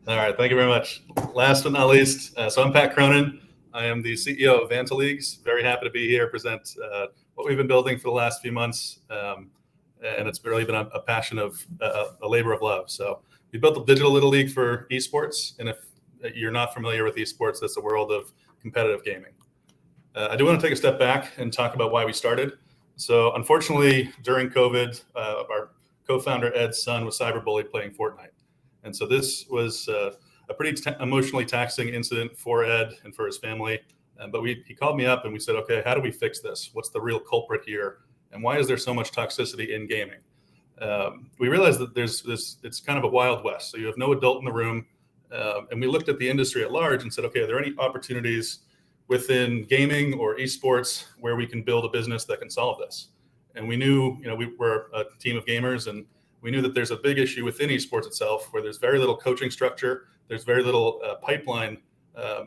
All right, thank you very much. Last but not least, so I'm Pat Cronin. I am the CEO of Vanta Leagues. Very happy to be here, present what we've been building for the last few months, and it's really been a passion of a labor of love. So we built a digital little league for esports, and if you're not familiar with esports, that's the world of competitive gaming. I do want to take a step back and talk about why we started. So unfortunately, during COVID, our co-founder Ed's son was cyberbullied playing Fortnite. And so this was a pretty emotionally taxing incident for Ed and for his family. But he called me up and we said, okay, how do we fix this? What's the real culprit here? And why is there so much toxicity in gaming? We realized that it's kind of a wild west. So you have no adult in the room. And we looked at the industry at large and said, okay, are there any opportunities within gaming or esports where we can build a business that can solve this? And we knew, we were a team of gamers, and we knew that there's a big issue within esports itself where there's very little coaching structure, there's very little pipeline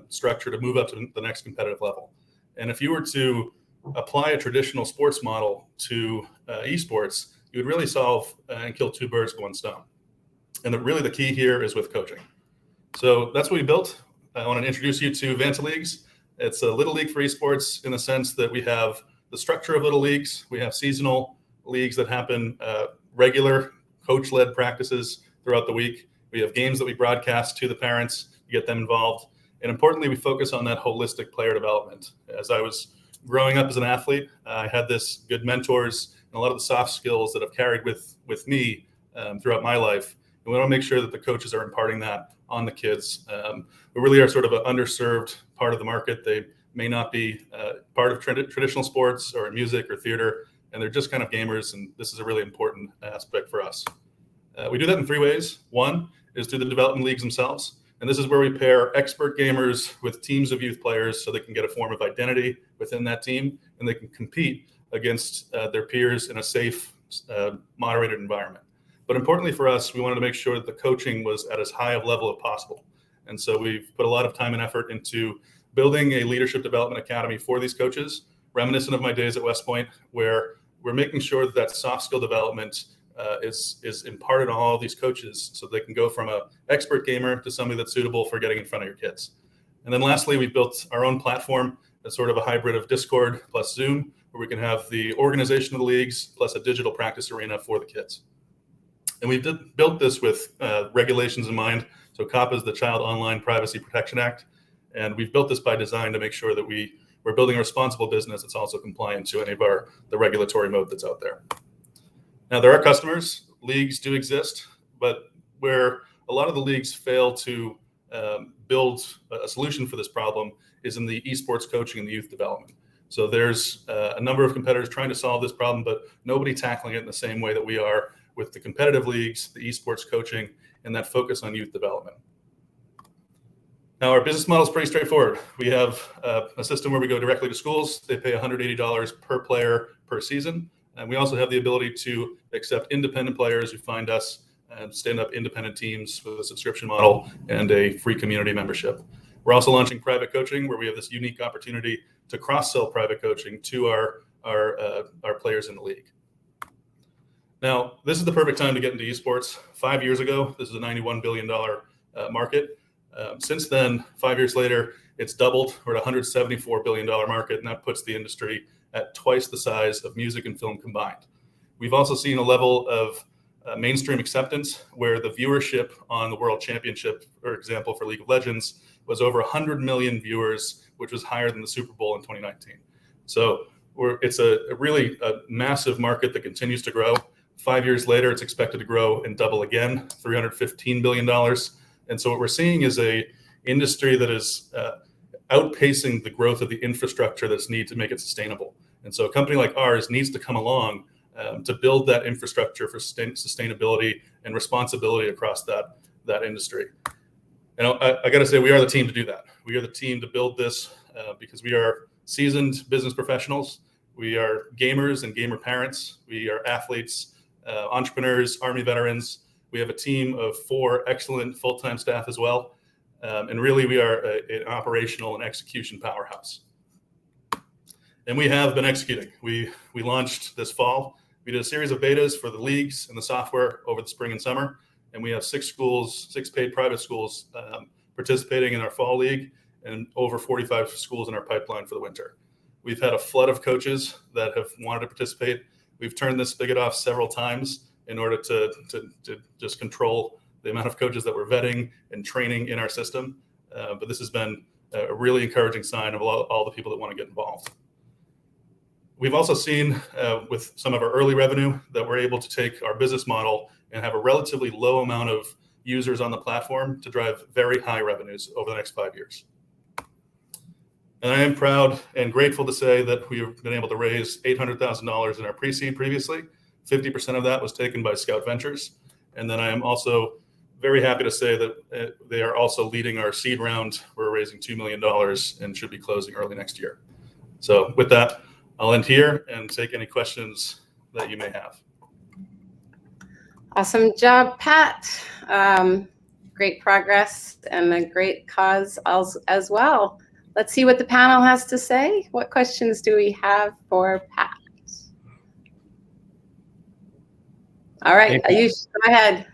structure to move up to the next competitive level. And if you were to apply a traditional sports model to esports, you would really solve and kill two birds with one stone. And really the key here is with coaching. So that's what we built. I want to introduce you to Vanta Leagues. It's a little league for esports in the sense that we have the structure of little leagues. We have seasonal leagues that happen, regular coach-led practices throughout the week. We have games that we broadcast to the parents to get them involved. And importantly, we focus on that holistic player development. As I was growing up as an athlete, I had this good mentors and a lot of the soft skills that have carried with me throughout my life. And we want to make sure that the coaches are imparting that on the kids. We really are sort of an underserved part of the market. They may not be part of traditional sports or music or theater, and they're just kind of gamers, and this is a really important aspect for us. We do that in three ways. One is through the development leagues themselves, and this is where we pair expert gamers with teams of youth players so they can get a form of identity within that team, and they can compete against their peers in a safe, moderated environment. But importantly for us, we wanted to make sure that the coaching was at as high a level as possible. And so we've put a lot of time and effort into building a leadership development academy for these coaches, reminiscent of my days at West Point, where we're making sure that soft skill development is imparted on all these coaches so they can go from an expert gamer to somebody that's suitable for getting in front of your kids. And then lastly, we built our own platform that's sort of a hybrid of Discord plus Zoom, where we can have the organization of the leagues plus a digital practice arena for the kids. And we built this with regulations in mind. So COPPA is the Child Online Privacy Protection Act. And we've built this by design to make sure that we're building a responsible business that's also compliant to any of the regulatory mode that's out there. Now, there are customers. Leagues do exist, but where a lot of the leagues fail to build a solution for this problem is in the esports coaching and the youth development. So there's a number of competitors trying to solve this problem, but nobody tackling it in the same way that we are with the competitive leagues, the esports coaching, and that focus on youth development. Now, our business model is pretty straightforward. We have a system where we go directly to schools. They pay $180 per player per season. And we also have the ability to accept independent players who find us and stand up independent teams with a subscription model and a free community membership. We're also launching private coaching, where we have this unique opportunity to cross-sell private coaching to our players in the league. Now, this is the perfect time to get into esports. 5 years ago, this is a $91 billion market. Since then, 5 years later, it's doubled. We're at a $174 billion market, and that puts the industry at twice the size of music and film combined. We've also seen a level of mainstream acceptance where the viewership on the World Championship, for example, for League of Legends, was over 100 million viewers, which was higher than the Super Bowl in 2019. So it's a really massive market that continues to grow. 5 years later, it's expected to grow and double again, $315 billion. And so what we're seeing is a industry that is outpacing the growth of the infrastructure that's needed to make it sustainable. And so a company like ours needs to come along to build that infrastructure for sustainability and responsibility across that industry. And I got to say, we are the team to do that. We are the team to build this because we are seasoned business professionals. We are gamers and gamer parents. We are athletes, entrepreneurs, Army veterans. We have a team of 4 excellent full-time staff as well. And really, we are an operational and execution powerhouse. And we have been executing. We launched this fall. We did a series of betas for the leagues and the software over the spring and summer. and we have 6 paid private schools participating in our fall league, and over 45 schools in our pipeline for the winter. We've had a flood of coaches that have wanted to participate. We've turned this spigot off several times in order to just control the amount of coaches that we're vetting and training in our system. But this has been a really encouraging sign of all the people that want to get involved. We've also seen with some of our early revenue that we're able to take our business model and have a relatively low amount of users on the platform to drive very high revenues over the next 5 years. And I am proud and grateful to say that we've been able to raise $800,000 in our pre-seed previously. 50% of that was taken by Scout Ventures. And then I am also very happy to say that they are also leading our seed round. We're raising $2 million and should be closing early next year. So with that, I'll end here and take any questions that you may have. Awesome job, Pat. Great progress and a great cause as well. Let's see what the panel has to say. What questions do we have for Pat? All right, Ayush, go ahead.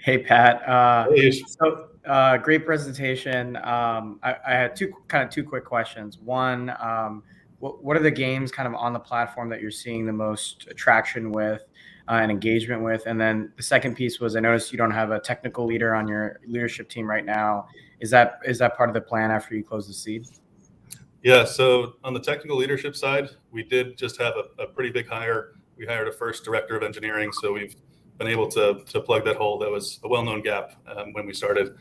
Hey, Pat. Hey, so great presentation. I had two quick questions. One, what are the games kind of on the platform that you're seeing the most traction with and engagement with? And then the second piece was, I noticed you don't have a technical leader on your leadership team right now. Is that part of the plan after you close the seed? Yeah, so on the technical leadership side, we did just have a pretty big hire. We hired a first director of engineering, so we've been able to plug that hole. That was a well-known gap when we started.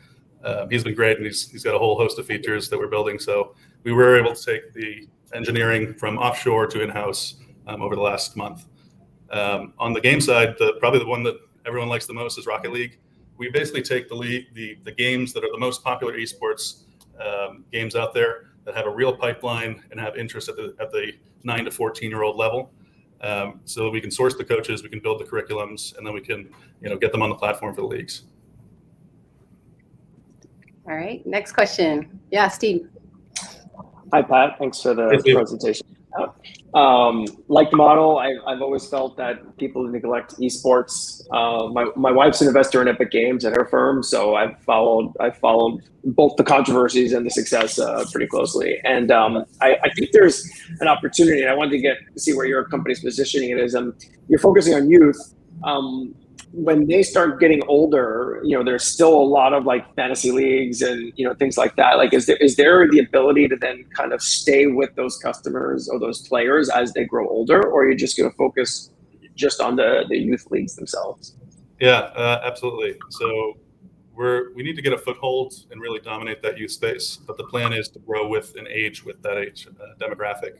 He's been great, and he's got a whole host of features that we're building. So we were able to take the engineering from offshore to in-house over the last month. On the game side, probably the one that everyone likes the most is Rocket League. We basically take the games that are the most popular esports games out there that have a real pipeline and have interest at the 9 to 14-year-old level. So that we can source the coaches, we can build the curriculums, and then we can get them on the platform for the leagues. All right, next question. Yeah, Steve. Hi, Pat. Thanks for the presentation. Like the model, I've always felt that people neglect esports. My wife's an investor in Epic Games at her firm, so I've followed both the controversies and the success pretty closely. And I think there's an opportunity, and I wanted to see where your company's positioning it is. You're focusing on youth. When they start getting older, there's still a lot of like fantasy leagues and things like that. Like, is there the ability to then kind of stay with those customers or those players as they grow older, or are you just going to focus just on the youth leagues themselves? Yeah, absolutely. So we need to get a foothold and really dominate that youth space. But the plan is to grow with that age demographic.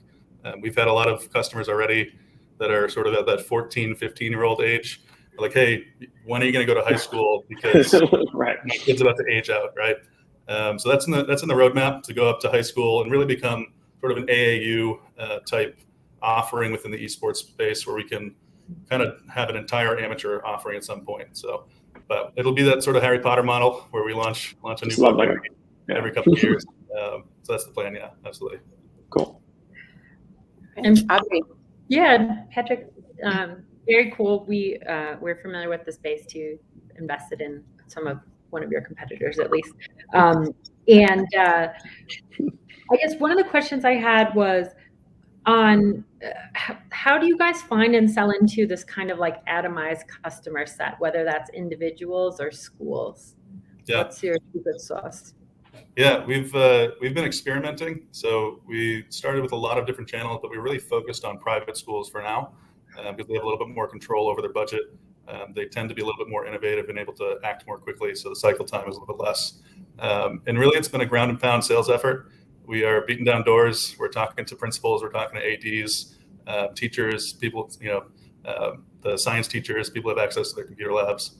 We've had a lot of customers already that are sort of at that 14, 15-year-old age. Like, hey, when are you going to go to high school? Because right. my kid's about to age out, right? So that's in the roadmap to go up to high school and really become sort of an AAU type offering within the esports space, where we can kind of have an entire amateur offering at some point. So, but it'll be that sort of Harry Potter model where we launch a new book every couple of years. So that's the plan. Yeah, absolutely. Cool. And Audrey. Yeah, Patrick. Very cool. We're familiar with the space too, invested in one of your competitors at least. And I guess one of the questions I had was on how do you guys find and sell into this kind of like atomized customer set, whether that's individuals or schools? Yeah. What's your secret sauce? Yeah, we've been experimenting. So we started with a lot of different channels, but we really focused on private schools for now. Because they have a little bit more control over their budget. They tend to be a little bit more innovative and able to act more quickly, so the cycle time is a little bit less. And really, it's been a ground and pound sales effort. We are beating down doors. We're talking to principals. We're talking to ADs, teachers, people, the science teachers, people have access to their computer labs.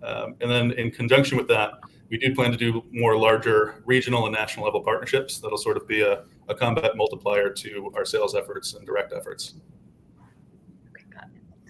And then in conjunction with that, we do plan to do more larger regional and national level partnerships. That'll sort of be a combat multiplier to our sales efforts and direct efforts.